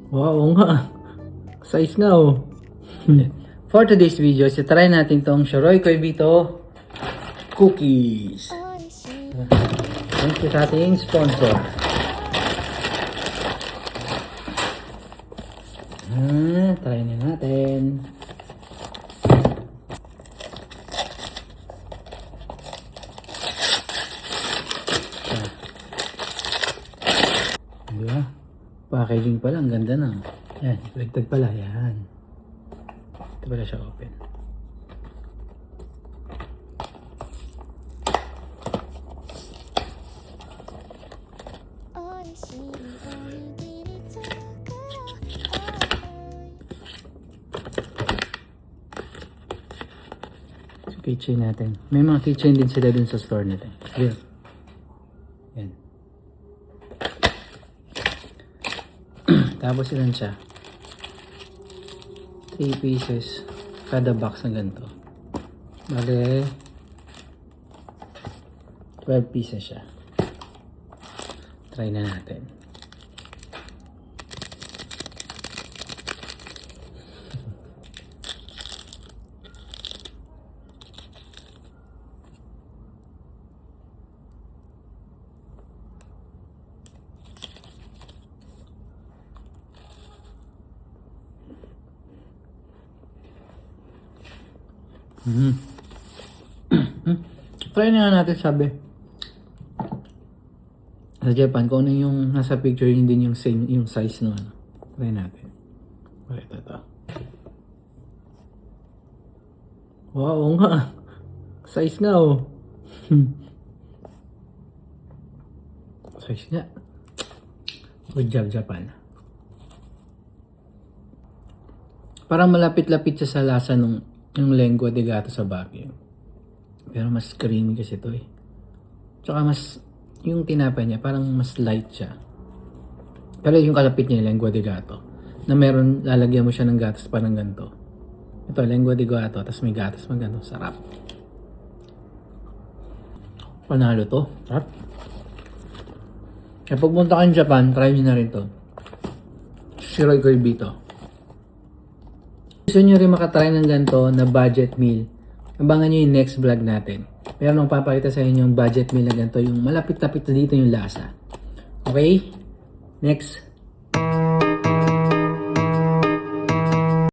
Wow, oo nga. Size nga oh. For today's video, try natin tong Shoroy Koibito cookies. Thank you sa ating sponsor. Try na natin. Diba? Packaging pala, ang ganda na. Yan, ligtad pala, yan. Ito pala siya open. So, keychain natin. May mga keychain din sila dun sa store natin. Yan. Yan. Tapos ilan siya? 3 pieces kada box na ganito. Bale 12 pieces siya. Try na natin. Try na natin sabi. Sa Japan, kung ano yung nasa picture, yun din yung same, yung size no ano. Try natin. Okay, ito. Wow, oo nga. Size nga oh. Size nga. Good job, Japan. Parang malapit-lapit siya sa lasa nung yung lengua de gato sa Baguio. Pero mas creamy kasi ito eh. Tsaka mas, yung tinapay niya, parang mas light siya. Pero yung kalapit niya, lengua de gato, na meron, lalagyan mo siya ng gatas parang ganito. Ito, lengua de gato, tapos may gatas pang ganito. Sarap. Panalo to. Sarap. Kaya pagpunta kayo Japan, try nyo na rin to. Shoroy Koibito. Gusto nyo rin makatry ng ganito na budget meal, abangan nyo yung next vlog natin. Meron akong papakita sa inyo yung budget meal na ganito, yung malapit-lapit na dito yung lasa. Okay? Next.